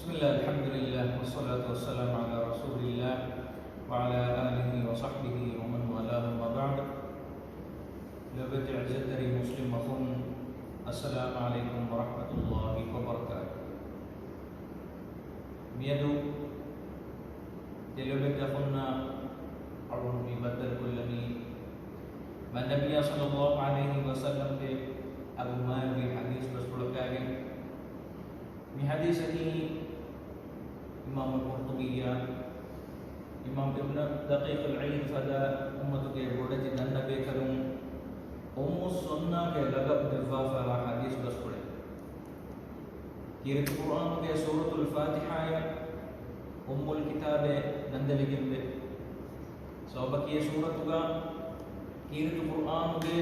Bismillah, alhamdulillah, wassalatu wassalamu ala rasulillah wa ala alihi wa sahbihi wa man walahu ma ba'd. Labati izzatari muslim akhun, assalamu alaikum wa rahmatullahi wa barakatuh. Miyadu telabati akhunna arun bi badal kullani man nabiyya sallallahu alaihi wasallam ke abu mawi hadis bersulukage mi hadis ini Imam Al-Qurtubiyya Imam Ibn Daqiq Al-Aid fada ummatu ke boda jinna be karum ummu sunna ke lagab dewa fa hadis basule kirat Quran ke suratul Fatiha ya ummul kitab nandale gembe sabaki suratuga kirat Quran ke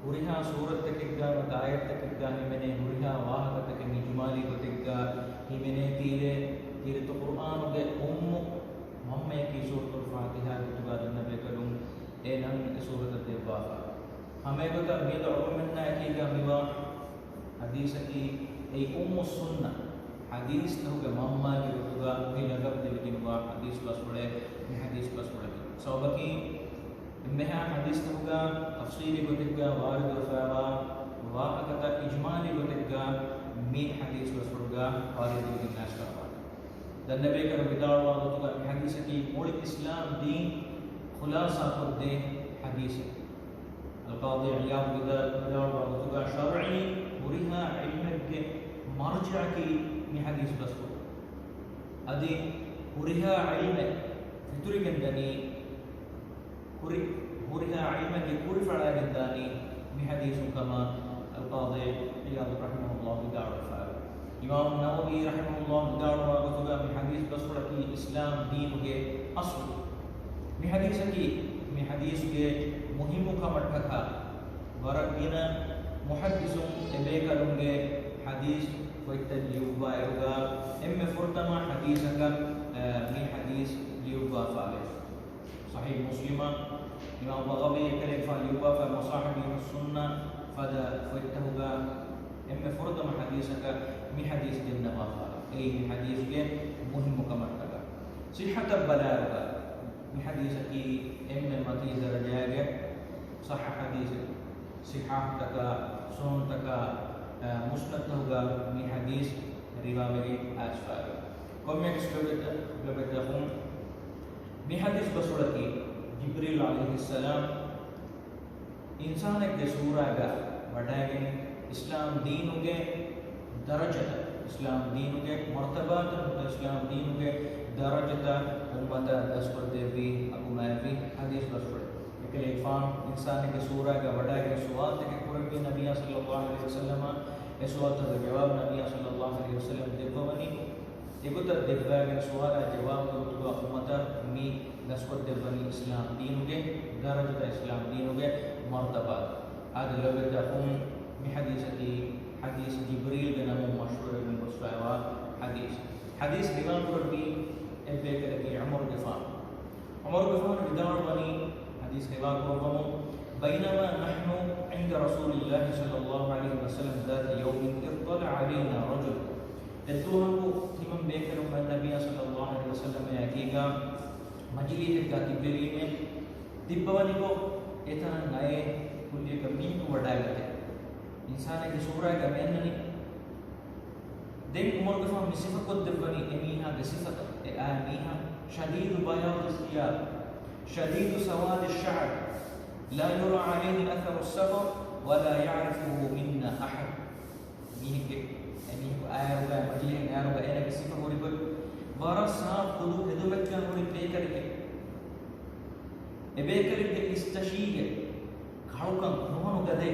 Huriha surat tekigga ayat tekigga himene huriha wahaka tek nijmali tekigga himene tire tire to Quran ge mamme ki suratul Fatiha tuga nabe kalum enan surat dewa hame gota me do menna ki ga miwa hadis ki ei sunnah hadis no ge mamma ki tuga me lagab de binwa hadis bas pade me hadis bas pade sabaki इनमें हदीस होगा तफसीली बतेगा वारिद रफावा वाक़ता इजमाली बतेगा मीन हदीस बसुगा वारिद बिनाश करवा दन्नबे कर विदावा बतेगा हदीस की पूरी इस्लाम दीन खुलासा कर दे हदीस अलकादी इयाद विदावा बतेगा शरई बुरिहा इल्म के मरजा की मी हदीस बसु अदि बुरिहा इल्म फितुरी गंदनी Huriha ilman di kuri fala gendani mi hadisun kama al-qadhi Iyad rahimahullah bid'ah Imam Nawawi rahimahullah bid'ah wa juga mi hadis basurati Islam din ke asl mi hadis ke muhimmu kama takha warakina muhaddisun ebe karunge hadis foitta liuba eruga emme furtama hadisaka mi hadis liuba fale Sahih Muslimah Imam Baghawi kale fa yuba fa masahibi sunnah fada faitahuga emme furda hadisaka mi hadis jinna wa ei mi hadis ke muhim mukamata sihhat al-balagha mi hadisaki emme mati darajaga sah hadis sihah taka sun taka musnad hoga mi hadis riwayat asfar komme explorate mi hadis basurati जिब्रील अलैहिस्सलाम इंसान के सूरा का बढ़ाएंगे इस्लाम दीन के दर्जा इस्लाम दीन के मर्तबा इस्लाम दीन के दर्जा उम्मत दस पर देवी अबू महफी हदीस बस पढ़े लेकिन इरफान इंसान के सूरा का बढ़ाएंगे सवाल के कुरान के नबी सल्लल्लाहु अलैहि वसल्लम इस सवाल का जवाब नबी सल्लल्लाहु अलैहि वसल्लम देवबनी एगो तर देवबागे सवाल जवाब तो उम्मत मी दसको देवबनी इस्लाम दीन के दर्जा इस्लाम दीन के मर्तबा आज लगे मी हदीस जिब्रील के नाम मशहूर है मुस्तावा हदीस रिवायत पर भी एबे के उमर गफार विदार बनी हदीस रिवायत पर بينما نحن عند رسول الله صلى الله عليه وسلم ذات يوم اطلع علينا رجل تدوه تمام بكر من النبي صلى الله عليه وسلم يحكيगा मजलिस का तिब्बरी में तिब्बवनी को इतना नए कुल्ले कमीन को बढ़ा गए इंसान के सूरा का मैन नहीं देख उमर के साथ सिफत को तिब्बनी एमीहा के सिफत एमीहा शदीद बयाद الثياب शदीद सवाद الشعر لا يرى عليه اثر السفر ولا يعرفه منا احد मीह के एमीह को आया होगा मजलिस में आया होगा एना की सिफत हो रही वरसाब खुदू हेदुबक्का होरी बेकरके एबेकरके इस्तशीगे खाउकं नोहनु गदे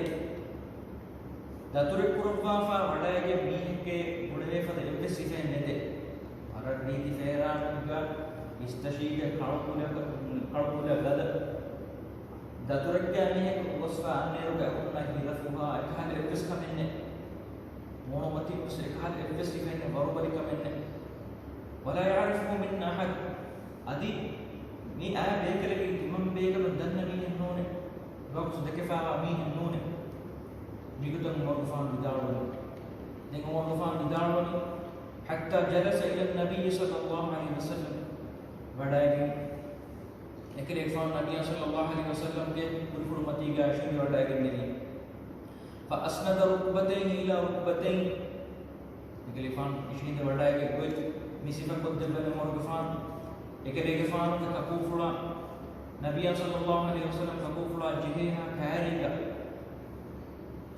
दातुरे कुरवाफा वडागे मीहके बुडवे फद एबे सिफे नेदे अरड नीति फेरानुगा इस्तशीगे खाउकुले गद दातुरके मीहके वस्फा अनेरुगा उन्ना हिरफुहा एखाले एबेस कमेन्ने मोनोमति उस एखाले एबेस सिफे बरोबरी कमेन्ने ولا يعرفه منا أحد أدي مي آية بيكر لي تمام بيكر بدنا مين النون وقت دكفا مين النون ميكتم مرفان بدارون نيكم مرفان بدارون حتى جلس إلى النبي صلى الله عليه وسلم وڑائے اکلے فان نبی صلی اللہ علیہ وسلم کے حرمتی کا شین وڑائے گندگی فأسند ركبتين إلى ركبتين اکلے فان شین وڑائے گے گوچ میسیفہ قدر بن مرگفان اکلے فان کا کپوفڑا نبی صلی اللہ علیہ وسلم کپوفڑا جہیہا کھائری کا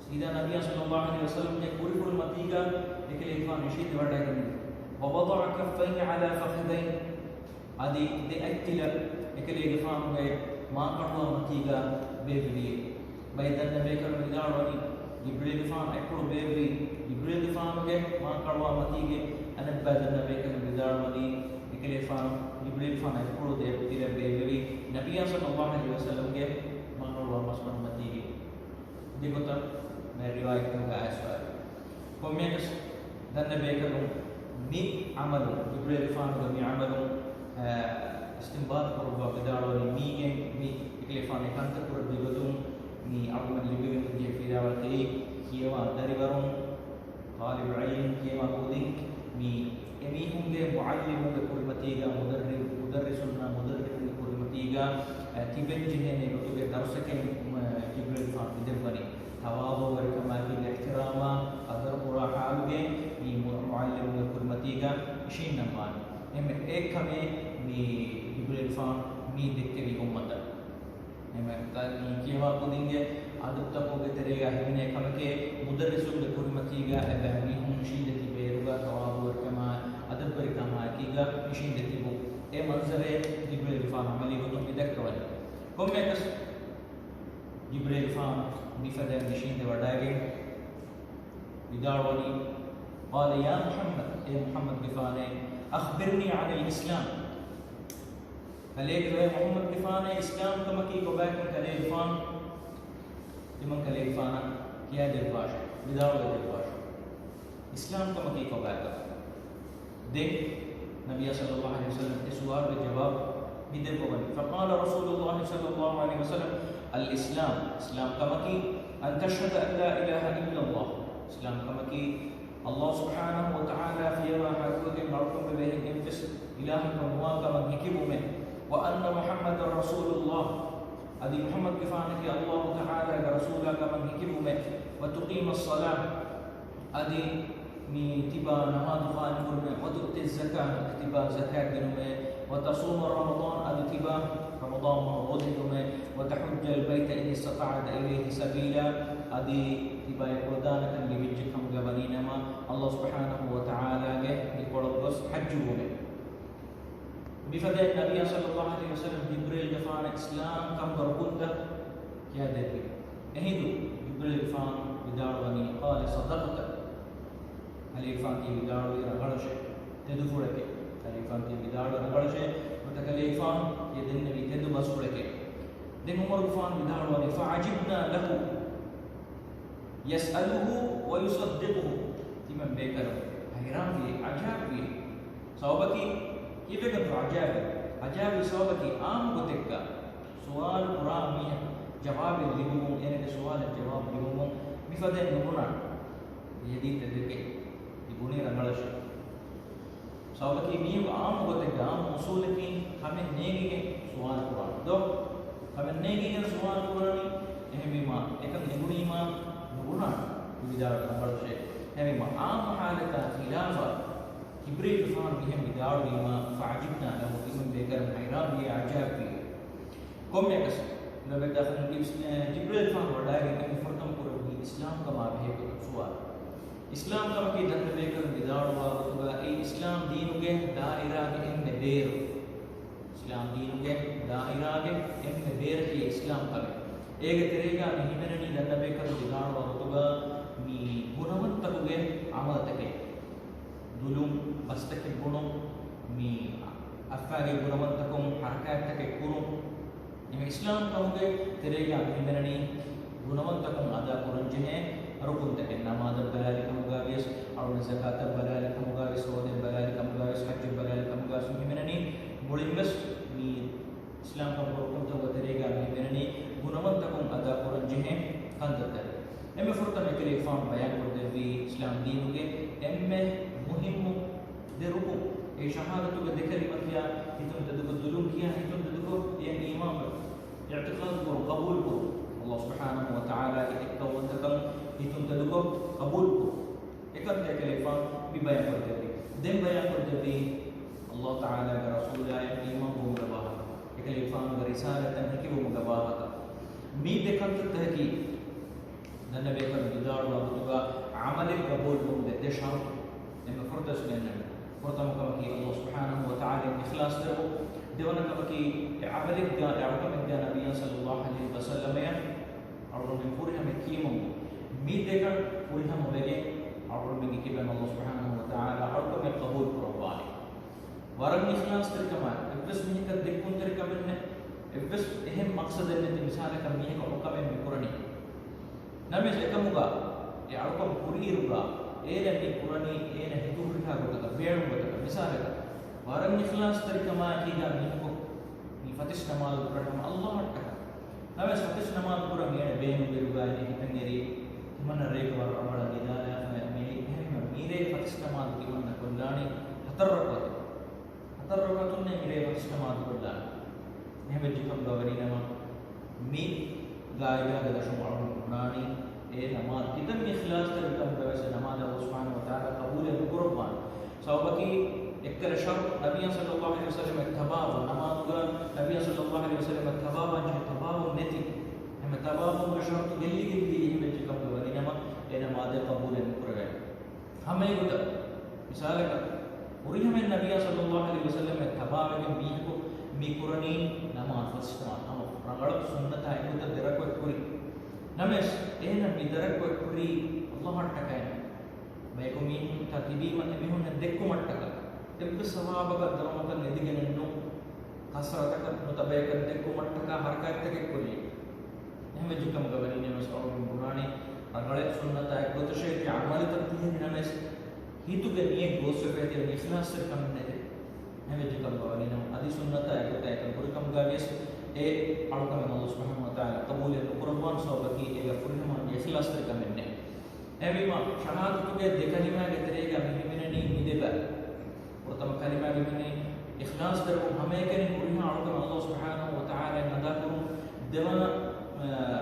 سیدھا نبی صلی اللہ علیہ وسلم کے حرمتی کا اکلے فان شین وڑائے گندگی ووضع كفين على فخذين ادي دي اكتل ekele gefanu ge ma kanwa matiga bevli baydan nabe kan vidaloni jibril gefan ekko bevli jibril gefanu ge ma kanwa matige anabbadan nabe kan vidaloni ekele fan jibril fan ekko de tire bevli nabiy sallallahu alaihi wasallam ge ma kanwa masman matige dikota me riwayat ka aswa comments dan nabe kan mi amalu jibril fan ge mi amalu استنباط قربا بداروني ميجن مي إكليفان كانت قرب بيجتون مي أبو من لبي من جي في دارتي كيما دربارون طالب علم كيما كودين مي أميهم جي معلم بقربتيجا مدرسنا مدرس بقربتيجا تبين جهني بتوجه درسك جبريل فان بدربني تواضع وركما في الاحترام قدر قرا حالوجي مي معلم بقربتيجا شيء نمان هم एक हमें मी जिब्रील फान मी देखते भी उम्मत है मैं कल किया कुदिंगे आदत तक हो गए तेरे गाहे में एक हमें के मुदर्रिसों के कुर्मती गा है बहनी हम शीदती बेरुगा तवाब और कमा अदब पर कमा कीगा शीदती वो ए मंजरे जिब्रील फान अमली को तुम इधर कवल कम में कस जिब्रील फान बिफदे मशीन दे वडागे विदारवानी قال يا محمد ए محمد बिफाने أخبرني عن الإسلام. كليك محمد كفانا إسلام كما كي كباك كليك فان لمن كليك فانا كيا دلواش بداو دلواش إسلام كما كي كباك دين نبي صلى الله عليه وسلم السؤال بالجواب بدل بوان فقال رسول الله صلى الله عليه وسلم الإسلام إسلام كما كي أن تشهد أن لا إله إلا الله إسلام كما كي الله سبحانه وتعالى في يوم حكوك مركم به انفس إلهكم واقما هكبه وأن محمد رسول الله أدي محمد كفانك الله تعالى رسولك من هكبه وتقيم الصلاة أدي مي تبا نماز خانكم وتؤتي الزكاة تبا زكاة دنمه وتصوم رمضان أدي تبا رمضان وغدنمه وتحج البيت إن استطعت إليه سبيلا أدي تبا يقودانك اللي بيجكم قبلينما الله سبحانه وتعالى يقول بس حجوه بفضل النبي صلى الله عليه وسلم جبريل جفان إسلام كم بركوته يا دبي أهيدو جبريل جفان بداروني قال صدقت علي فانتي بدارو رغلش تدفورك علي فانتي بدارو رغلش وتكلي فان يدن النبي تدو بسورك دين عمر فان بداروني فعجبنا له يسأله ويصدقه تمام بكر حيران في عجاب في صوبكي كيف كنت عجاب صوبكي آم بتكا سؤال قرآني جواب اليوم يعني سؤال الجواب اليوم بفضل نمنا يدي تدرك يبوني رملش صوبكي ميو آم بتكا آم وصولكي हमें नेगी के सवाल कुरान दो हमें नेगी के सवाल कुरानी एहमी माँ एक निगुनी माँ नुगुना विदार रमलश एहमी माँ आम हालत खिलाफा جبريل فان بهم بدار بما فعجبنا له بمن بكر حيران به عجاب به كم يكس لو بدأ جبريل فان وداعي كم فرتم كره الإسلام كما به سؤال إسلام كما كي دن بكر بدار وبتوع أي إسلام دينه دائرة إن بير إسلام دينه دائرة إن بير هي إسلام كله एक तरीका नहीं मैंने नहीं दंड बेकर दिगाड़ वरतुगा मी गुणवंत तकुगे आमल तके दुलुम बस्तके गुणों मी अफ़ागे गुणवंत तकुम हरकत तके कुरुम ये इस्लाम कहोगे तरीका नहीं मैंने नहीं गुणवंत तकुम अदा कुरन जहे रुकुन तके नमाज बलाली कमुगा विस और ज़कात बलाली कमुगा विस रोज़ बलाली कमुगा विस हज बलाली कमुगा विस नहीं मैंने नहीं मुड़िंगस मी इस्लाम का रुकुन तो तरीका नहीं मैंने नहीं गुणवंतकुम अदा कुरन जहे कंदतर एमे फुरता में के लिए फॉर्म बयान करते हुए इस्लाम दीन के एमे मुहिम දෙරුකු ඒ ශහාදතුක දෙකලිමත් යා හිතුන් දෙදුක දුලුම් කියා හිතුන් දෙදුක යෙන් ඊමාම් ඉතිකාද් කරු කබූල් කරු අල්ලාහ් සුබ්හානහු වතාලා එක්කවන්තකම් හිතුන් දෙදුක කබූල් කරු එකත් දෙකලිෆා බිබය කරදෙවි දෙම් බය කරදෙවි අල්ලාහ් තාලාගේ රසූලයා ඊමාම් බෝගවා එකලිෆාන් රිසාලතන් හිකිවු මගවා මේ දෙකත් තහකි නබි කර විදාරු අබතුගා අමලෙ කබූල් කරු දෙශාර් එම ෆර්දස් ගන්නන ප්‍රථමකමකි අල්ලාහ් සුබ්හානහු වතාලා ඉඛලාස් දරෝ දෙවනකමකි අමලෙ ගා යවකම ගා නබිය සල්ලල්ලාහු අලයිහි වසල්ලම ය අවරුම පුරිහම කීමු මේ දෙක පුරිහම වෙගේ අවරුම කිබන අල්ලාහ් සුබ්හානහු වතාලා අවරුම කබූල් කරවානි වරන් ඉඛලාස් කරකම එබ්බස් මිහික දෙකුන් කරකමන්නේ එබ්බස් එහෙම මක්සද නැති මිසාලක මිහික ඔකමෙන් මිකුරණි නමෙස් එකමුගා ඒ අවරුම පුරීරුගා ඒන මේ කුරණි ඒන හිතුරුහා කොට බේරුම් කොට මිසාලක වරන් ඉඛලාස් කරකම කීගා මිහික මේ ෆතිස් නමාල් කරකම අල්ලාහ් අට්ටක නමෙස් ෆතිස් නමාල් කරම ඒන බේනු බේරුගා හිතන් එරි මන රේක වර අමල දිනාලා මේ එහෙම මීරේ ෆතිස් නමාල් කිවන්න කොල්ලානි හතරරකත් හතරරකතුන්නේ මීරේ ෆතිස් නමාල් කොල්ලානි එහෙම ජිකම් ගවරිනම මේ ගායනා දශම අරුණානි ඒ නමාල් කිතම් ඉඛලාස් කරකම් බවස නමාල් අල්ලාහ් සුබ්හානහු වතාලා කබූල් කුර්බාන් සවබකි එක්කල ශර් නබිය සල්ලල්ලාහු අලයිහි වසල්ලම තබාව නමාල්ගා නබිය සල්ලල්ලාහු අලයිහි වසල්ලම තබාව තබාව නැති එම තබාව ශර් ගෙල්ලි ගෙල්ලි එහෙම ජිකම් ගවරිනම ඒ නමාල් කබූල් කුරගයි හැමයි ගොඩ මිසාලක උරිහමෙන් නබිය සල්ලල්ලාහු අලයිහි වසල්ලම තබාවගෙන් මීහකෝ මේ කුරණී නමාල් ෆස්තමා නම රංගල සුන්නත අයිමුද දරකෝ කුරි නමස් එහෙනම් මේ දරකෝ කුරි අල්ලාහ් අටකයි මේක මීහුන් තතිබීම මෙහුන් දෙක්කු මට්ටක එබ්බ සවාබක දරමක නෙදිගෙනන්නු කසරතක මුතබයක දෙක්කු මට්ටක හරකයත් එක කුරි එහෙම ජිකම් ගවරිනේ මසවුන් කුරානි රංගල සුන්නත අයිමුද ශේඛ අමල තතිහින් නමස් හිතුගේ නිය ගෝසෙපේදී ඉඛලාස් කරන්නේ එහෙම ජිකම් ගවරිනේ අදි සුන්නත අයිමුද ඒක කුරිකම් ගාවියස් ඒ අලුතම අල්ලාහ් සුබ්හානහු වතාලා කබූල් කුර්බාන් සෝබකි ඒක පුරිහම ඉඛලාස් කරකමන්නේ එවිම ශහාදතුගේ දෙකලිමාගේ තරේගා මිහිමිනනි මිදෙබ ප්‍රථම කලිමාගේ මිනි ඉඛලාස් කරපු හැම එකෙනි පුරිහම අලුතම අල්ලාහ් සුබ්හානහු වතාලා නදාකරු දෙවන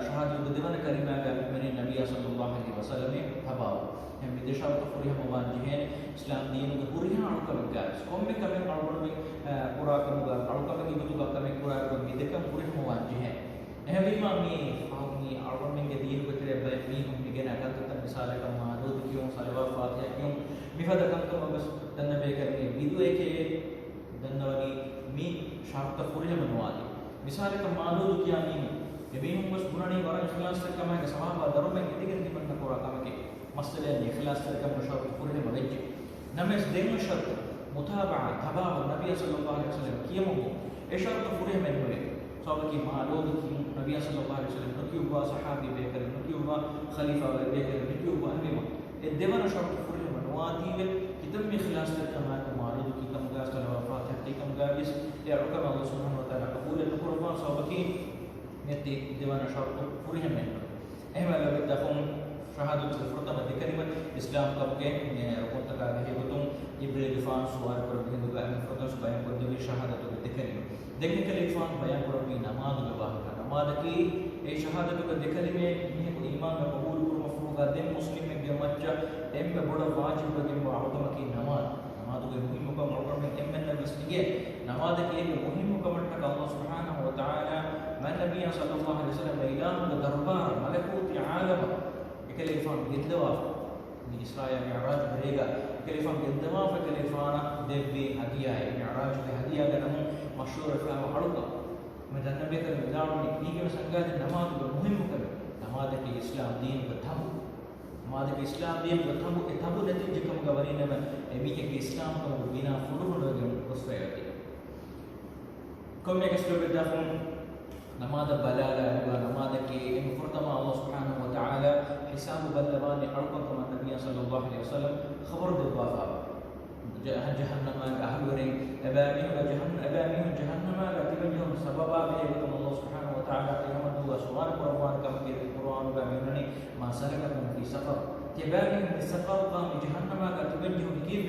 ශහාදතු දෙවන කලිමාගේ මිනි නබිය සල්ලල්ලාහු අලයිහි වසල්ලම තබාව එම් විදේශාව පුරිහම වාන්ජිහෙ ඉස්ලාම් දීනුගේ පුරිහම අලුතම ගාස් කොම්මෙ කමෙන් අලුතම පුරාකමුගා අලුතම ඉබතුගා කමෙන් පුරාකම මිදෙකම් පුරිහම වාන්ජිහෙ එහෙම මේ ආවනි අලුතමගේ දීන පෙතේ බයි මේ හුම්ගෙන අකල්ත මිසාලක මාදෝද කියෝ සලවා ෆාතිහා කියෝ මිෆදකම් කමස් දන්නබේ කරේ විදු එකේ දන්නවනි මේ ශාර්ත පුරිහම නවාදි මිසාලක මාදෝද කියන්නේ එබේහුම් බස් පුරණී වරන් ඉඛලාස් කරකමගේ සමාබා දරුමෙන් ඉදිගෙන තිබන්න පුරාකමගේ මස්තලේ ඉඛලාස් කරකම ශාර්ත පුරිහම වෙච්ච නමස් දෙන්න ශර්ත මුතාබා තබාව නබිය සල්ලල්ලාහු අලයිහි වසල්ලම් කියමු ඒ ශර්ත පුරිහම නෙවෙයි සෝබකි මාදෝද කි නබිය සල්ලල්ලාහු අලයිහි වසල්ලම් නකියුවා සහාබි බේකර නකියුවා ඛලීෆා බේකර නකියුවා හැම ඒ දෙවන ශර්ත පුරිහම නවාදීව කිතම් ඉඛලාස් කරකමක මාදෝද කි කම ගාස් තලවා ෆාතිහා කම ගාවිස් ඒ අරුකම අල්ලාහ් සුබ්හානහු වතාලා කබූල් කුර්බාන් සෝබකි නැති දෙවන ශර්ත පුරිහම එහෙම ලබදකුම් ශහාදතු ප්‍රථම දෙකලිම ඉස්ලාම් කබ්ගේ රොකොතකා ගෙහෙතුම් ඉබ්‍රේ ගෆාන් සුවාර කර බිඳුගා ෆතස් බයන් කර දෙවි ශහාදතු දෙකලිම දෙකේ කලිෆාන් බයන් කර බි නමාද ගවාහ නමාදකි ඒ ශහාදතු දෙකලිමේ මිහෙකු ඊමාන් කබූල් කර මෆරුගා දෙම් මුස්ලිම්ගේ මච්ච එම්බ බොඩ වාජිබ ගෙම අවතමකි නමාදුගේ මුහිමුකම අවරමෙන් එම්මෙන් නස්නිගේ නමාදකි මුහිමුකමට අල්ලාහ් සුබ්හානහු වතාලා මන් නබිය සල්ලල්ලාහු අලයිහි වසල්ලම් ඉලාහු දර්බාර මලකුති ආලම كليفان جدوا من إسرائيل معراج بريغا كليفان جدوا فكليفان دبي هدية معراج بهدية لهم مشهور فيها وحرقة من النبي كان يدعون يجي مسنجات النماذج المهم كله نماذج الإسلام دين بتهم نماذج الإسلام دين بتهم اتهموا نتيجة كم قوانين من أميك الإسلام كم بينا فلوه لهم قصفياتي كم يكسر بدهم نماذج بلالة نماذج إن فرطما الله سبحانه وتعالى حساب بلباني أرقم كما النبي صلى الله عليه وسلم خبر بالوافا جهنم أهل ورين أباميهم جهنم تبنيهم سببا بيهم الله سبحانه وتعالى قيامة وسؤال قرآن كما في القرآن بأمينني ما سلككم في سقر تبانيهم في سقر قام جهنم تبنيهم كيف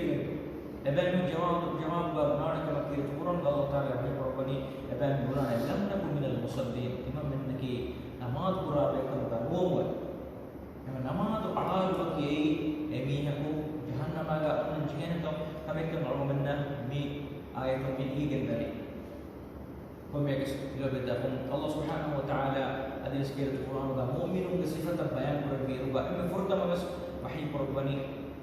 ابان جواب بنار كما كير القرآن الله تعالى يحيي ربني ابان بنار لم نكن من المصلين إمام منك نماذ قرآن بكم بروم نماذ أعال وكي أمينه جهنم على أن جهنم كم يكون عمرنا مي آية من إيجن بري هم يقصدون الله سبحانه وتعالى هذه سكيرة القرآن مؤمنون بصفة البيان بربي ربا إما فرد ما بس وحي ربني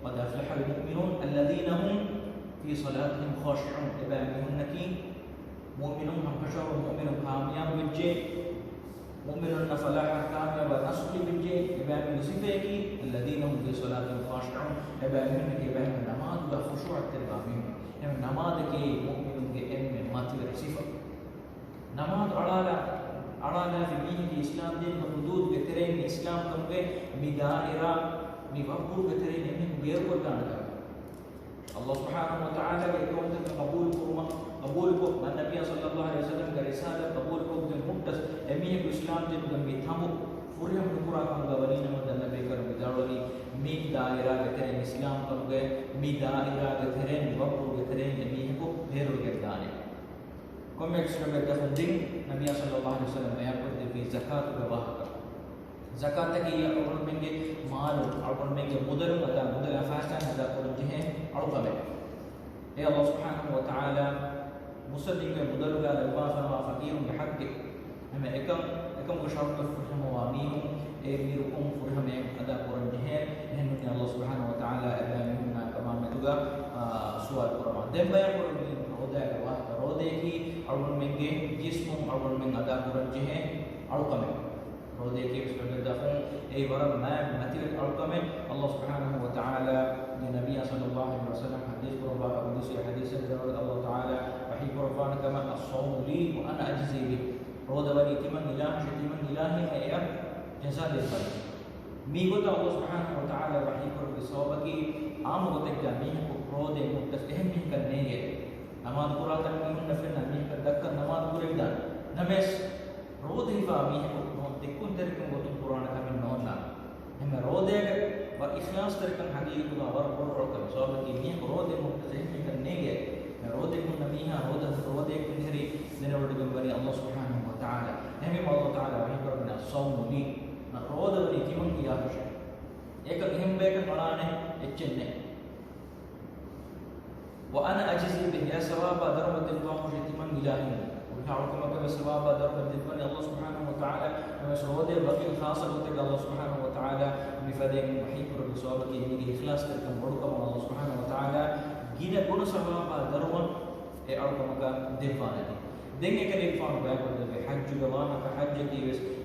قد أفلح المؤمنون الذين هم في صلاتهم خاشعون إبامهم نكي مؤمنون هم خشعوا مؤمنون كاميان بالجي مؤمنون فلاح كاميان ونصر بالجي إبامهم صفيكي الذين هم في صلاتهم خاشعون إبامهم نكي إبامهم نماذ وخشوع التربامهم نماذ كي مؤمنون كي أم ما تبر صفة نماذ على في مين الإسلام دين حدود كترين الإسلام كمبه بدائرة بمقبول كترين من غير وردان الله سبحانه وتعالى يقول قبولكم النبي صلى الله عليه وسلم كرسالة قبولكم بالمقدس أمين الإسلام دين بمثامو فريم نقرأ كم غوانين من النبي كرم بداروني مين دائرة كترين الإسلام كمبه مين دائرة كترين مقبول كترين أمين كو غير وردان كم يكسر بدفندين النبي صلى الله عليه وسلم يقول في زكاة وواهب زكاة كي أقول منك مال أقول منك مدر فاشان هذا أقول جهة أرقى يا الله سبحانه وتعالى مصدق مدر قال الوافر فقير بحق هم إكم كشرط فرهم واميهم ميركم فرهم هذا أقول جهة إن الله سبحانه وتعالى أبامنا كما متوجا سؤال قرآن دم بيقول من رودا الوافر رودا كي أقول منك جسم أقول من هذا أقول جهة أرقى روده के इसमें दफन ए वरम मैं मतिल अल्कम अल्लाह सुब्हानहु व तआला ने नबी सल्लल्लाहु अलैहि वसल्लम हदीस कुरबा कुदसी हदीस जरूर अल्लाह तआला वही कुरबान कमा अस्सौम ली व अना अजज़ी बि रोद वली तिमन इलाही है या जज़ा दे पर मी को तो अल्लाह सुब्हानहु व तआला वही कुरब सौबकी आम होते जामी को रोदे मुतफहम नहीं करने है नमाज पूरा करनी है नफिल नहीं कर दक्कर नमाज पूरी दान नमेस रोद ही फामी है تكون تركن وتم قرآن كمن نونا هم رودة وإخلاص تركن حقيقة الله ورب كم صار كيميا رودة متزين كن نيجي رودة من نبيها رودة كن هري لنورد جنبني الله سبحانه وتعالى هم الله تعالى وحي ربنا الصوم لي رودة ولي كمان ياهش एक हम बेकर बनाने इच्छने وأنا أجزي به يا سواب درب الدنيا وجتمن إلهي وكعكم كما سواب درب الدنيا الله سبحانه وتعالى مسعود بقي الخاصة بتقى الله سبحانه وتعالى بفدين وحيك رب سوابك يجي إخلاص تركم بركم الله سبحانه وتعالى جينا كل سواب درب أركم كدفانة دين كلي فان بيقول ده حج جوانا كحج كي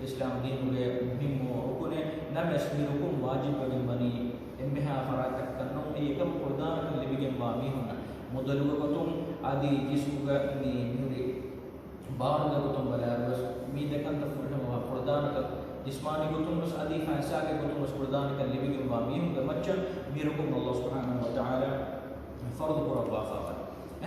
إسلام دين مهم وكونه نم يسميركم واجب بالمني إنها فراتك كنوم كم قردان اللي بيجن باميهنا مدلوكتم عادي جسمك إني نوري بارد كتم بلا بس ميدكان تفرهم وقردان جسماني كتم بس عادي فانساك كتم بس قردان اللي بيجن باميهم كمتشن ميركم الله سبحانه وتعالى فرض قرب وافاقا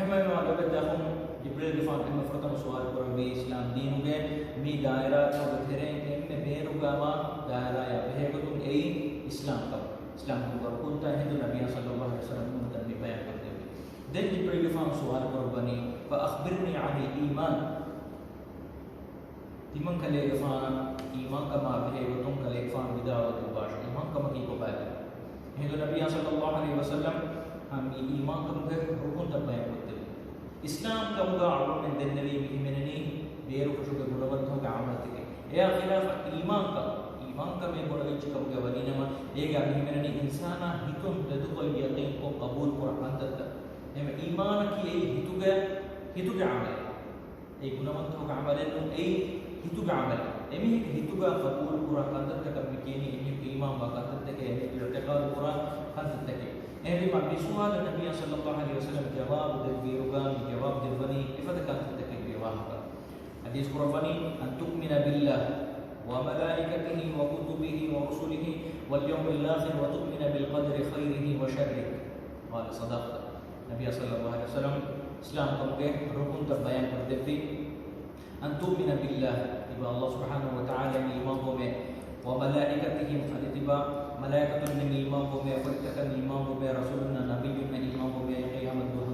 أما ما لبدهم جبريل فان إما فرض سؤال قرب إسلام دينه مي دائرة أو بثرين إما بيرجما دائرة يا بهجتم أي إسلام كم كنت هند النبي صلى الله عليه وسلم من بيان كذب دين جبريل فان سؤال قربني فأخبرني عن الإيمان تمن كلي فان إيمان كما بهجتم كلي فان بداية الباش إيمان كما كي قبائل هند النبي صلى الله عليه وسلم هم إيمان كم ركن تبين كذب إسلام كم عمل من النبي منني بيرو كشوك غنوانتهم كعملتك يا خلاف إيمان كم يقول لك كم جوانين ما يجا منني إنسانا هيكون تدخل يقين كم قبول قرآن تدا هم إيمان كي هيتوجا عمل أي غنوانتهم كعملين أي هيتوجا عمل أمي هيتوجا قبول قرآن تدا كم بكيني أمي إيمان بقى تدا كأمي ارتقاء القرآن تدا أهل ما بسؤال النبي صلى الله عليه وسلم جواب دبيرغان جواب دبني إفادة كانت تكبير واحدة حديث قرباني أن تؤمن بالله وملائكته وكتبه ورسله واليوم الآخر وتؤمن بالقدر خيره وشره قال صدقت النبي صلى الله عليه وسلم إسلام كمجه ركن تبين كردبي أن تؤمن بالله إبا الله سبحانه وتعالى إيمان بمه وملائكته فلتبا ملائكة من إيمان بمه فلتكن إيمان بمه رسولنا نبي من إيمان بمه قيام الدنيا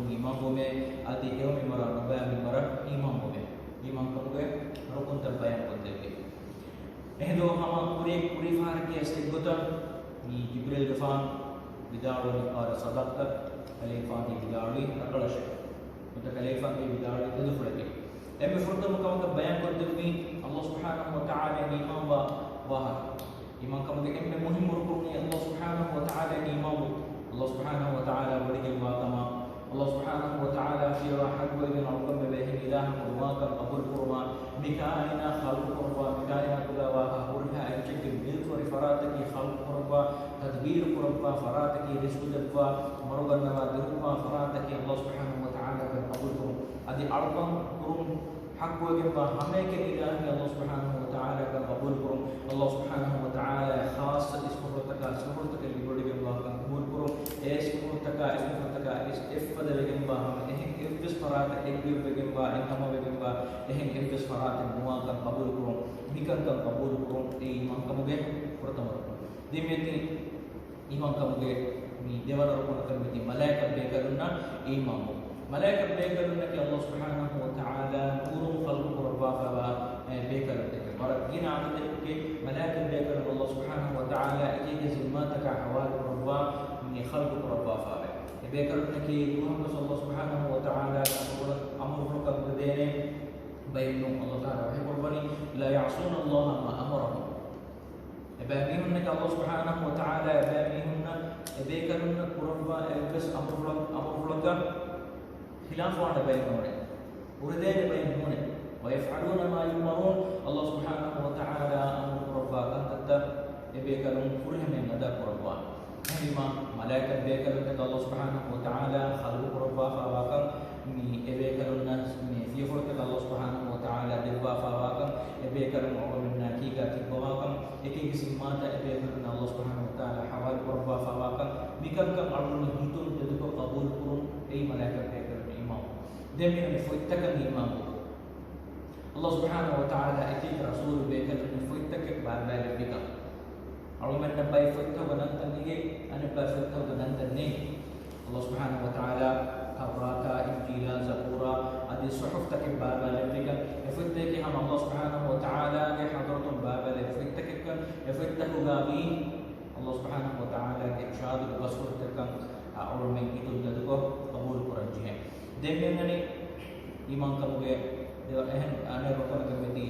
جبريل غفان بداعي قال صدقت خليفان بداعي نقل شيء متخليفان بداعي تدخلك أم فرد مكانك بيان قدمي الله سبحانه وتعالى إمام واحد إمام كم أم مهم ركني الله سبحانه وتعالى إمام الله سبحانه وتعالى ولي واقما الله سبحانه وتعالى في راحة وإذن عقم به إله قرواك قبول قروا مكائنا خلق قروا مكائنا كلا وهورها أجد ملك ورفراتك خلق قروا تدبير قروا فراتك رزق دفا مرغنا ودروا فراتك الله سبحانه وتعالى قبول قروا أدي أرقم قروا حق وجبا همك إله الله سبحانه وتعالى قبول قروا الله سبحانه وتعالى خاص اسمه اللي بقول الله قبول قروا اسمه إفضل بجنبا هم إهين إفضل فرات إكبر بجنبا إنما بجنبا إهين إفضل فرات المواقع قبول كرون ميكان كان قبول كرون إيمان كموجه فرتم ركون ديمتي إيمان كموجه مي ديوان ركون كمتي ملائكة بيكرنا إيمان ملائكة بيكرنا كي الله سبحانه وتعالى نور خلق ربا فبا بيكرنا ورجينا عن ذلك ملائكة بيكرنا الله سبحانه وتعالى إجي زماتك حوال ربا من خلق ربا فبا بيكرنا كي محمد صلى الله سبحانه وتعالى أمر فرق بدينه بينهم الله تعالى وحي قرباني لا يعصون الله ما أمرهم باميهن الله سبحانه وتعالى باميهن بيكرنا قربا بس أمر فرق خلاف وانا بينهم وردين بينهم ويفعلون ما يؤمرون الله سبحانه وتعالى أمر قربا كانت بيكرنا كلهم من هذا قربان هما ملائكة بيكرنا الله سبحانه وتعالى خلق ربا فواكم مي بيكرنا مي في خلق الله سبحانه وتعالى دبا فواكم بيكرنا من كيكا كبواكم إكيك سماتا بيكرنا الله سبحانه وتعالى حوال ربا فواكم بكم كم أرون هيتون تدكو قبول قرون أي ملائكة بيكرنا إمام دمين فوتك الإمام الله سبحانه وتعالى إكيك رسول بيكرنا فوتك باربال بكم أرمن نبأي فتح وننتنيه أنا بفتح وننتنيه الله سبحانه وتعالى توراة إنجيل زبورة هذه صحف تكب بابا لفك يفتك هم الله سبحانه وتعالى حضرة بابا لفتك يفتح غابي الله سبحانه وتعالى إرشاد وبصر تكن أرمن إتو ددكو قبول قرنجه دمنني إيمان كموجه أنا بقول كمتي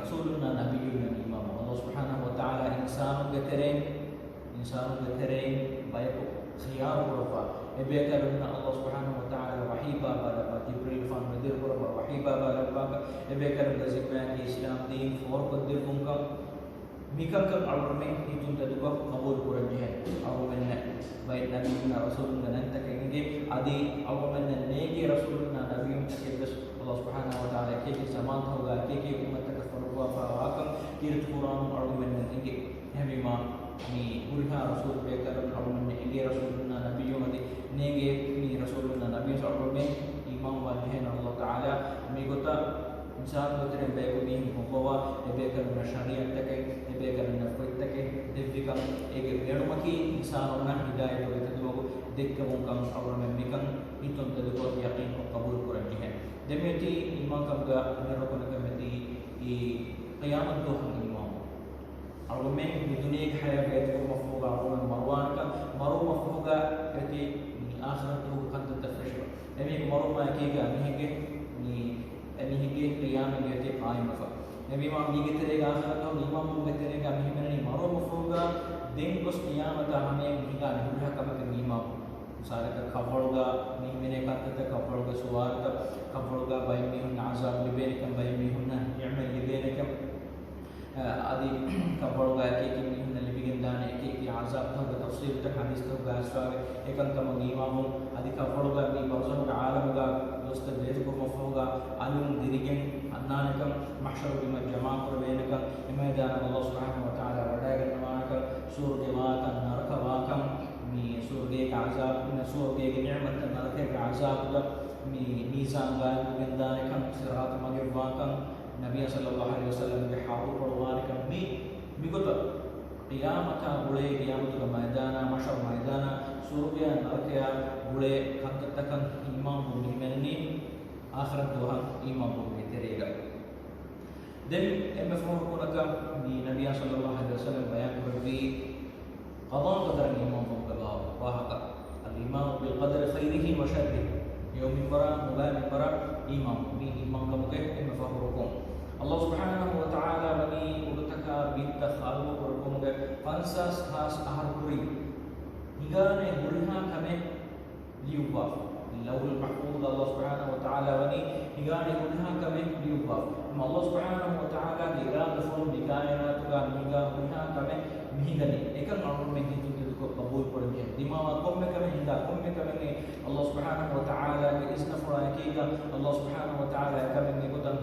رسولنا نبينا إمام الله سبحانه وتعالى إنسان كترين بايكو خيار برفا إبيكرنا الله سبحانه وتعالى وحي بابا لبا جبريل فان مدير برفا وحي بابا لبا إبيكرنا زمان الإسلام دين فور قدر فنكا ميكا كم أرمين يتون تدوكا قبول قرنجه أرمين بايد نبينا رسولنا ننتك إنجي أدي أرمين نيجي رسولنا نبينا تكبس الله سبحانه وتعالى كيف زمان هوغا كيف أمتك فرقوا فواكم كيرت قرآن أرمين إنجي هما مي ورها رسول بيكر أرمين إنجي رسولنا نبي مدي نيجي مي رسولنا نبي أرمين إمام والهين الله تعالى مي قطع إنسان بترين بيكو مين هو بيكر من الشريعة تكي بيكر من الفرد تكي دفيكا إيجي غيرمكي إنسان ونا هداية ويتدوه دكا ممكن أرمين بيكم إنتم تدوه يقين قبول قرنجه دميتي إمام كمغا نرقنا كمتي قيامة دوحن إمام أرغمين بدنيا حياة بيتكم مفهوغا أرغم مروانك مرو مفهوغا كتي آخرته قد تفرشوا نبيك مرو ما كيغا أميهيكي قيامة يتي قائمة نبي ما بيجي تريغا آخرته إمام بيجي تريغا مهمني مرو مفهوغا دين بس قيامة همين مهيغا نهولها كمك إمام misalnya ke kafolga mihmine kanta kafolga suwarta kafolga bayimihun azab libenikan bayimihunna ni'mal libenikan adi kafolga eki mihunna libigin dana eki azab tawga tafsir ta hadis tawga asfar ekan kama imamu adi kafolga mi barzah alamga dosta lezko mafhuga alum dirigen annanakam mahshar bima jamaa qurbenaka imaydana Allah subhanahu wa ta'ala wadagan namanaka surjawatan narkawakam مي سورجيك عذاب من سورجيك نعمة نركك عذاب لا ميزان غايب من ذلك صراط مجرباكم نبي صلى الله عليه وسلم بحاول قرآنك ميقول قيامة بولي قيامة الميدانا مشر ميدانا سورجيا نركيا بولي كنت تكن إمام بمني آخر دوها إمام بمتريغا دم مفهوم كونك نبي صلى الله عليه وسلم بيان بربي قضاء قدر الإمام بقى واحد الإمام بالقدر خيره وشره يوم برا مبان برا إمام مي إمام كمكه إما فهركم الله سبحانه وتعالى بني ودتك بيت خالو وركمكه فانساس خاص أهربري هيغانه بريها كمه ليوبا لو المحفوظ الله سبحانه وتعالى بني هيغانه بريها كمه ليوبا ما الله سبحانه وتعالى إرادة فون بكائنات का मीगा बुना कमे मीगने एक नॉर्मल में हिंदू के को कबूल करेंगे दिमाग कम में कमे हिंदा कम में कमेंगे अल्लाह सुब्हानहु व तआला के इस नफरा कीगा अल्लाह सुब्हानहु व तआला कमेंगे को तन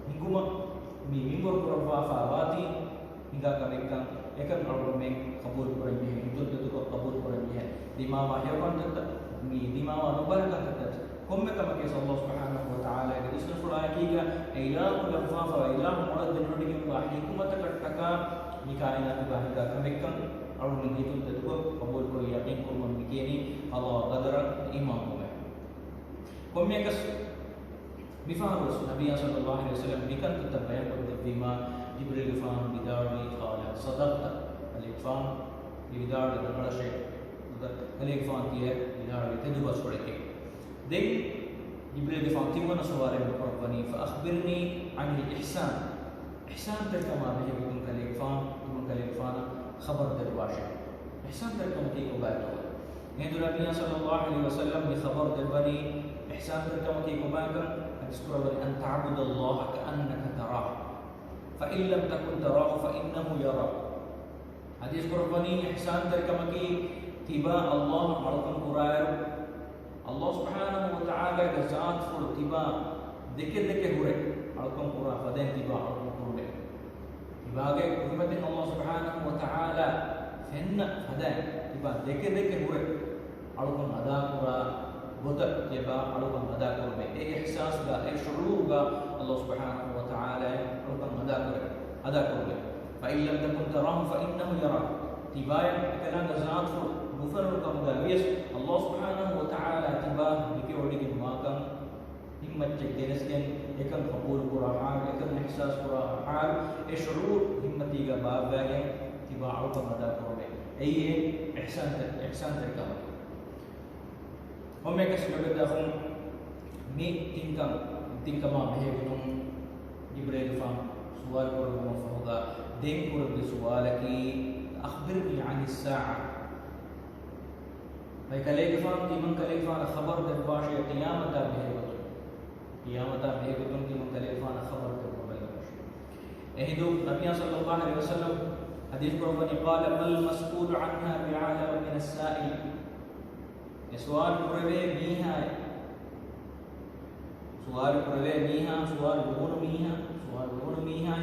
हिंगुमा मी मिंगोर करवा फावाती हिंगा कमे का एक नॉर्मल में कबूल करेंगे हिंदू के को कबूल करेंगे दिमाग हेवन तक मी दिमाग अनुभव का कम में कमे के अल्लाह सुब्हानहु व तआला के इस नफरा कीगा इलाह लफाफ व इलाह मरद नोडिगे हिकमत कटका निकायना बाहिगा कमेकम और निगितु तदको कबूल को यकीन को मन बिकेनी अल्लाह qadar imam में कोमेकस बिफारुस नबी सल्लल्लाहु अलैहि वसल्लम बिकन तबयन को बिमा जिब्रील फाम बिदारी قال صدقت الفام बिदार दबड़ा से अलेक फाम की है बिदार तदु बस पड़े के देख जिब्रील फाम तिमन सवारे को बनी فاخبرني عن الاحسان احسان تركما به بكم كالفام بكم كالفان خبر درواشة احسان تركم كي كبارتو يهدو النبي صلى الله عليه وسلم بخبر دربني احسان تركم كي كبارتو اذكر ان تعبد الله كانك تراه فان لم تكن تراه فانه يراك حديث قرباني احسان تركم كي تبا الله علىكم قرائر الله سبحانه وتعالى ذات فر تبا देखे देखे हुए अलकम पूरा फदें तिबा अलकम पूरे तिबागे कुर्मत अल्लाह सुब्हानहु व तआला फन्न फदें तिबा देखे देखे हुए अलकम अदा पूरा बुत तिबा अलकम अदा करबे ए एहसास का ए शुरूर का अल्लाह सुब्हानहु व तआला अलकम अदा करबे فإن لم تكن تراه فإنه يراك तिबा कलाम ज़ात फुर गुफर अलकम गावियस अल्लाह सुब्हानहु व तआला तिबा दिके ओडी के माकम हिम्मत जगदेनस्कन एकम कबूल पूरा हाल एकम एहसास पूरा हाल ए शुरूर हिम्मती का बाब गए तिबाउ का मदा करोगे ये एहसान तरीका हम एक सबब दाखुन मी तिनका मा बहे बिनुम जिब्रील फाम सवाल करो मफहुगा देन करो बे सवाल की अखबिरनी अन الساعه भाई कले के फाम तिमन कले फाम खबर दरबाश क़यामत बहे क़यामत में तुम की मुतलफाना खबर को बलगश एहिदु नबी सल्लल्लाहु अलैहि वसल्लम हदीस को बनी قال मल मस्कूल عنها بعالم من السائل सवाल पुरवे मीहा सवाल पुरवे मीहा सवाल गुण मीहा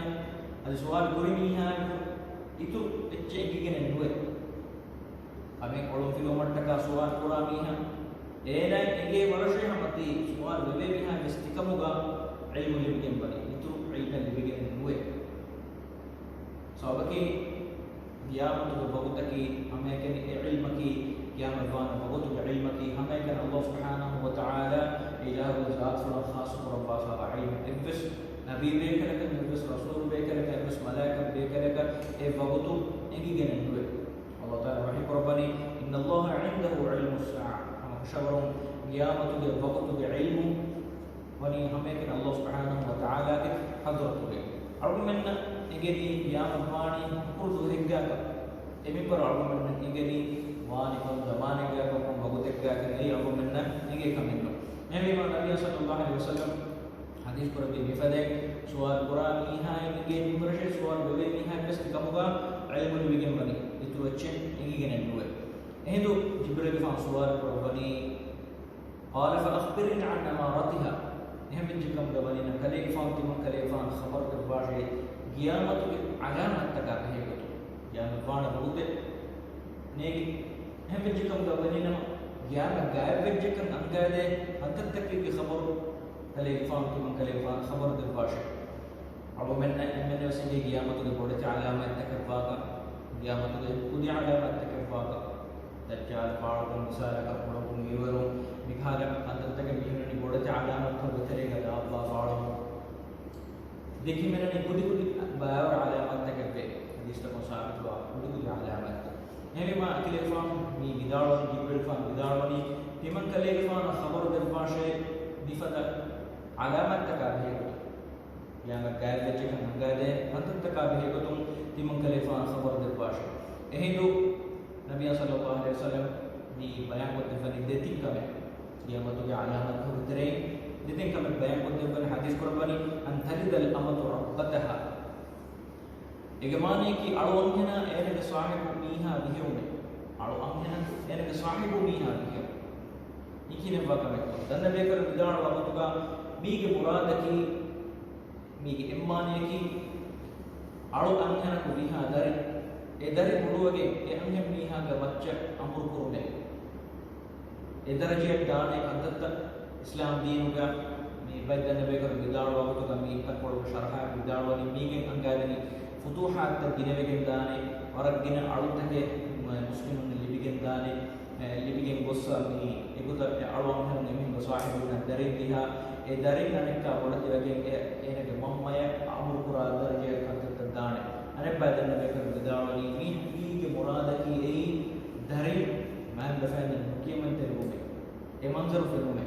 ಅದು सवाल गुरी मीहा itu ecce gigene duwe ame kolom kilometer ka सवाल पूरा मीहा एना एगे वर्षे हमती सुवाल वेबे बिहा मिस्तिकमुगा इल्मु लिबिगन बनी इतु इल्म लिबिगन हुए सबकी क़यामत को बहुत की हमें के इल्म की क़यामत वान बहुत इल्म की हमें के अल्लाह सुब्हानहु व तआला इलाहु ज़ात फल खास रब्बा फा इल्म इब्स नबी बेकर के इब्स रसूल बेकर के इब्स मलाइका बेकर के ए बहुत एगी गन हुए अल्लाह ताला वही रब्बानी इन अल्लाह इंदहु इल्मु الساعه शवरों क़यामत के वक्त के इल्म वनी हमें के अल्लाह सुब्हानहु व तआला के हज़रत के argument एगेदी क़यामत वाणी कुल हिग्गा का एमी पर argument एगेदी वाणी को ज़माने के को भगवत के के नहीं argument एगे कमिनो नबी सल्लल्लाहु अलैहि वसल्लम हदीस पर भी मिफदे सवाल कुरान इहा एगे निमरशे सवाल बेबे इहा बस कमुगा इल्म बिगन बनी इतु अच्छे एगे गने हुए हिंदू जिब्रील फां सवाल पर बनी قال فأخبرني عن أماراتها نهم جكم بني نكلي فان تم كلي فان خبر تباشي قيامت علامة تكابه كتو قيامت فان بوت نيجي نهم جكم بني نم قيامت غائب جكم أنقاده حتى تكلي خبر كلي فان تم كلي فان خبر تباشي अब मैंने उसे قيامت के बोले علامة تكابه قيامت के खुदी علامة تكابه दज्जाल पाड़ों मिसाल का पड़ों मीवरों मिखालक अंदर तक मिलने बोले थे आलामत को बतरेगा दावा पाड़ों देखिए मैंने कुछ कुछ बाय और आलामत तक पे जिस तक साबित हुआ कुछ कुछ आलामत එහෙම අකිලේෆාන් මේ විදාලවනි ජිබ්‍රීල්ෆාන් විදාලවනි තිමන් කලේෆාන් خبر දෙපාෂේ දිෆත අලාමත් තකාබේ yang gaya cek gaya hantar takabe betul timang khalifah khabar derbash ehidu nabi sallallahu alaihi wasallam di bayan ko defani deting kame dia matu ya alamat hudre deting kame bayan ko defani hadis qurbani an thalid al amatu rabbataha egamani ki alu amhena ene sahibu miha bihume alu amhena ene sahibu miha bihume ikine wakame danna bekar vidal waqtuga mige muradaki mige emmaneki alu amhena ku biha dari edari buluwage e amhen miha ga baccha amur kurune edaraje daane adatta islam deenuga me baydana bekar vidal waqtuga mi kan kodu sharha vidal wani mige angadani futuhat ta ginevegen daane waragina alutake muslimun libigen daane libigen gossa mi eguta alwan hen mi go sahibuna darin diha e darin aneka bolati wage enege mohammaya amur qura darje kantat daane ane badana bekar vidawani mi ge muradaki ei darin man bafan mukiman terume e manzar filume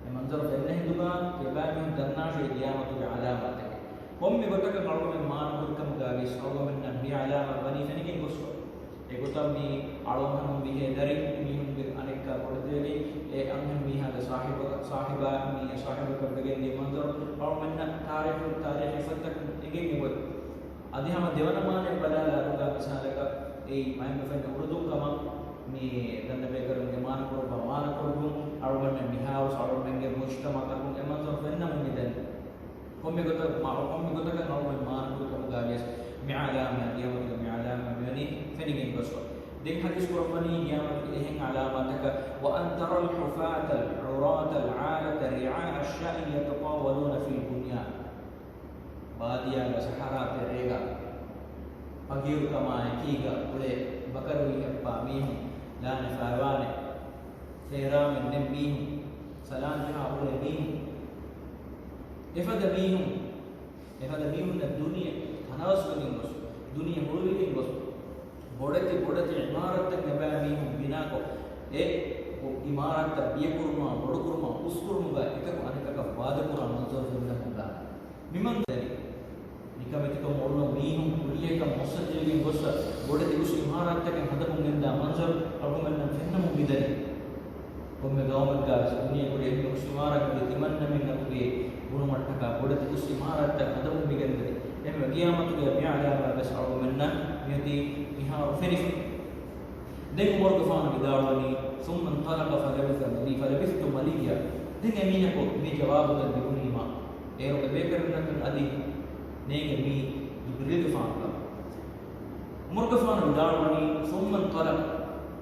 e manzar fenne hinduga ke baami danna she qiyamatu bi alamatake ಒಮ್ಮೆ ಗೊತ್ತಕ ಕಳಗಮೆ ಮಾನಕುರ್ಕಮ ಗಾವಿ ಸೌಗಮೆ ನಬಿ ಅಲಾಮ ಬನಿ ಫೆನಿಗೆ ಗೊಸ್ಸು e gotam mi alon mi he dari mi hunde aneka kodede e amhen mi hada sahiba mi sahiba kabege ni manzor aw manna tarikh fatak ege ni bot adihama devana mane balala ruga misalaka e main fen urdu kama mi danna bekar mi manakuru aw manna mi haus aw menge mujtama takun e manzor fenna mi den هم يقولك نوع ما نقول كم قاعد معلامة يوم معلامة يعني فنيجين بس دين حديث قرآني يوم إلهين علاماتك وأن ترى الحفاة العراة العالة رعاء الشاء يتطاولون في البنيان باديا بسحرات الرجال فقير كما كيغا وله بكروي أبامين لا نفاوانه سيرام النبيهم سلام جها وله بيهم efada bihun na dunia thanas wagin bos dunia mulwigin bos bodati imarat tak naba bihun bina ko imarat ta biya kurma bodu kurma uskurma ga ekak aneka ka wada kurma manzur finna hunda miman dari nikameti ko molno bihun kuliye ka musajjigin bos bodati us imarat tak hadamu nenda manzur argumenna finna mu bidari komme gawmat ga dunia ko de muslimara ko timanna minna ko ಗುಣಮಟ್ಟಕ ಬುಡತಿ ಕುಸ್ತಿ ಮಾರಾಟ ಅದವು ಬಿಗಂದರೆ ಎಮ್ಮ ಕಿಯಾಮತುಗೆ ಮಿಯಾಲಾಮ ಬಸ್ಅು ಮನ್ನ ಯದಿ ಬಿಹಾ ಫರಿಫ್ ದೆನ್ ಮರ್ಗಫಾನ ಬಿದಾವನಿ ثم انطلق فلبثت مليا دين مينكو مي جواب الدنيا ايرو بيكرنك ادي نيغ مي جبريل فان مرغفانا bidaawani ثم انطلق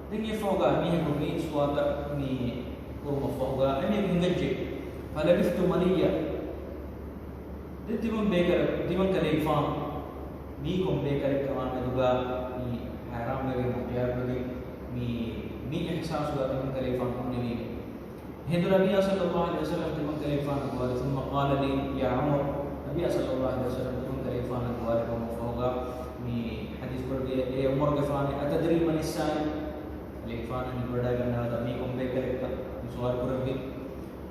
دين يفوغا ميهكو مي سواتا مي قرب فوغا اني بنجي فلبثت مليا dimang kalifan mi kom bekar kaman duga mi haram lagi mutiar lagi mi ihsas huwa dimang kalifan kunni hindu nabi sallallahu alaihi wasallam dimang kalifan wa thumma qala li ya umar nabi sallallahu alaihi wasallam dimang kalifan wa ko foga mi hadis par dia e umar gafan atadri man isai kalifan ni bada ganna da mi kom bekar ka suwar kurbi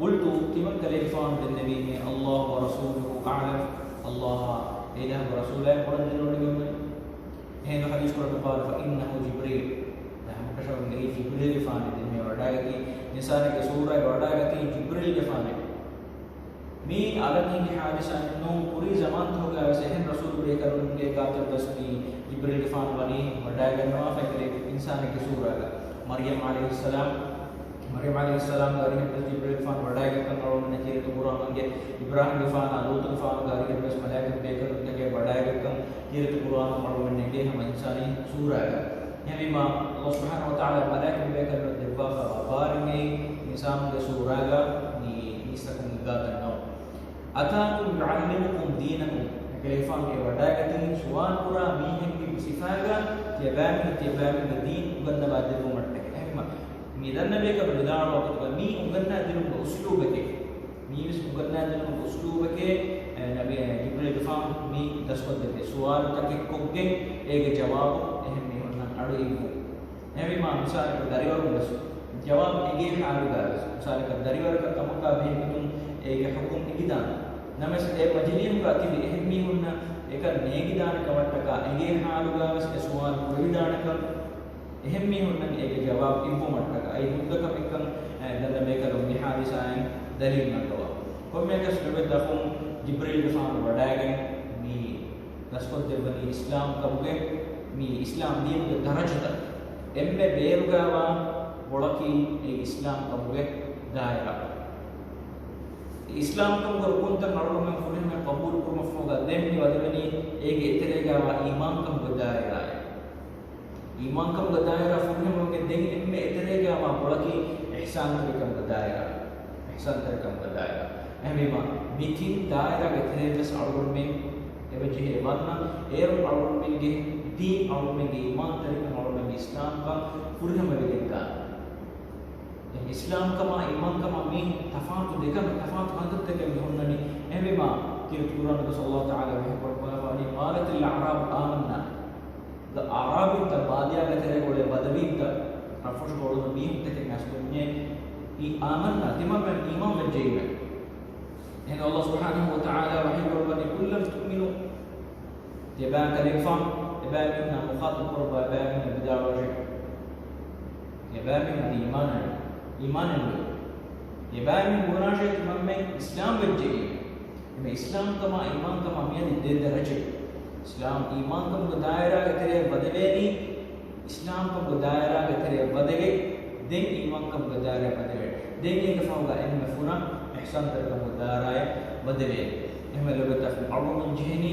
قلت تمن كليفان النبي الله ورسوله أعلم الله إله ورسوله قرن دينه هنا حديث قال فإنه جبريل نحن كشف من جبريل فان الدنيا وداعي نسان كسورة وداعي جبريل فان مي عالمي حادثة إنه पूरी ज़मान हो गया वैसे हैं रसूल बुरे करुण के कातिल दस्ती जिब्रील फान बनी وداعي नवा फैक्रे इंसान के सूरत मरियम अलैहिस्सलाम गारी के जिब्रील फान وداعي का करो ने के तो कुरान के इब्राहिम फान लूत फान गारी के बस मलाइका बेकर के وداعي का के तो कुरान करो ने के हम इंसानी सूरत يعني ما الله سبحانه وتعالى ملائكة बेकर दिवा बार में इंसान के सूरत ni इसका निगाह नौ أتاكم يعلمكم دينكم كيفان के وداعي के सुवान पूरा मीहन की सिफागा के दीन उगन्ना बादे को मटके ميدان نبي كبر دار وقت مي أغنى دينه بأسلوبك مي بس أغنى دينه بأسلوبك نبي جبريل فام مي دسقط ده سؤال تك كوجين إيه جواب إهم مي هنا أرو إيه එහෙම මා මිසාලක දරිවරු බස් ජවාබ් එගේ හාරුගාස් මිසාලක දරිවරක කමකා බෙහෙතුන් ඒගේ හුකුම් ඉගිදාන නමස් ඒ මජලියම් ක තිබි එහෙම මිහුන්න එක නේගිදාන කවට්ටක එගේ හාරුගාස් ඒ සුවාල් කුරිදානක එහෙම මිහුන්න ඒගේ ජවාබ් ඉම්පොමට්ටක අයි හුද්දක පිකන් දද මේකල මිහාරිසයන් දලිල් නකවා කොමෙකස් වෙදෆුම් जिब्रील फ़ान वडागन मी दस्कोत देवनी इस्लाम कबुगे मी इस्लाम दीन के दरजत एम्मे बेरुगावा बोलकी ए इस्लाम कबुगे दायरा इस्लाम कम रुकुन तक नड़ो में फुने में कबूल को मफूगा देमनी वदवनी एक इतरेगावा ईमान कम के दायरा ईमान कम के दायरा फुने में के देंग एम्मे इतरेगावा बोलकी ihsan कम के दायरा ihsan कम के दायरा එහෙම මිතින් දායරා ගෙතරේ සාරුන් මේ එවජි හේවන්න ඒරු අරුන් මේගේ දී අරුන් මේගේ ईमान तरीके अरुन මේගේ इस्लाम का पुरहम वेगेका इस्लाम कमा ईमान कमा मी तफावत देखा तफावत कंदत के होननी එහෙම कि कुरान को सल्लल्लाहु तआला अलैहि वसल्लम قالت الاعراب آمنا द आराबी त बादिया ගෙතරේ गोले बदवी त रफुश गोलो मी तके नस्कुन्ये ई आमना तिमम ईमान वेजेइमे إن الله سبحانه وتعالى وحي ربنا كل تؤمنوا يباك الإنفاق يباك من مخاطب قربة يباك من بداية رجع يباك من إيمان يباك من مناجة من إسلام بالجيء إما إسلام كما إيمان كما ميان الدين درجة إسلام إيمان كما بدايرة كتير بدلني إسلام كما بدايرة كتير بدلي دين إيمان كما بدايرة بدلي دين يكفاوغا إن مفهونا إحسان تركم الداراية بدلي إما لو بتفهم أربع من جهني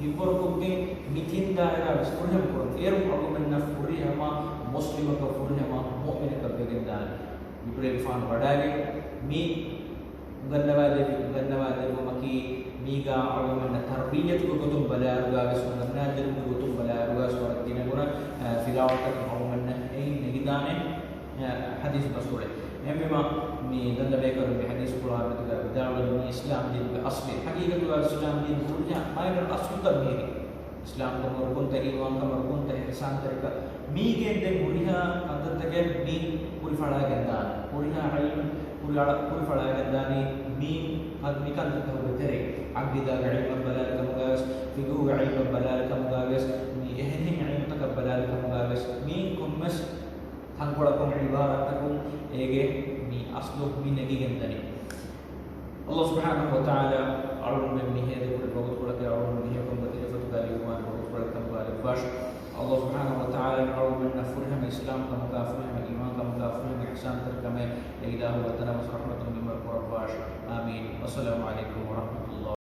يبركوكين ميتين دائرة بس كلهم كلهم إيرم أربع من نفوري هما مسلم كفوري هما مؤمن كبير دان يبرئ فان بداعي مي غنّوادي ومكي ميجا أربع من التربية كتب بلاغة بس ونجر كتب بلاغة سورة ديننا في دعوة أربع من نجدانه حديث بسورة إما مي دل بيكر بحديث القرآن بدعوة الإسلام دين بأصل حقيقة الإسلام دين كلها ما يبقى الأصل تبنيه إسلام كمر كنت إيمان كمر كنت إحسان ترك مي كنت مريها أنت تجد مي كل فرع جندان مريها علم كل فرع جنداني مي قد مي كنت تقول تري عقيدة علم بلال كمجالس فقه علم بلال كمجالس مي إهني علم تكبلال كمجالس مي كمس تنقلكم عبارتكم إيجي مي أصله مي نجي جندني الله سبحانه وتعالى أرون من مي هذا كل بقول كل أرون من هي كم بتيجي فتقالي وما بقول كل كم قال باش الله سبحانه وتعالى أرون من نفرهم الإسلام كم كافرهم الإيمان كم كافرهم إحسان تركمه إله وتنا رحمة من مرق باش آمين والسلام عليكم ورحمة الله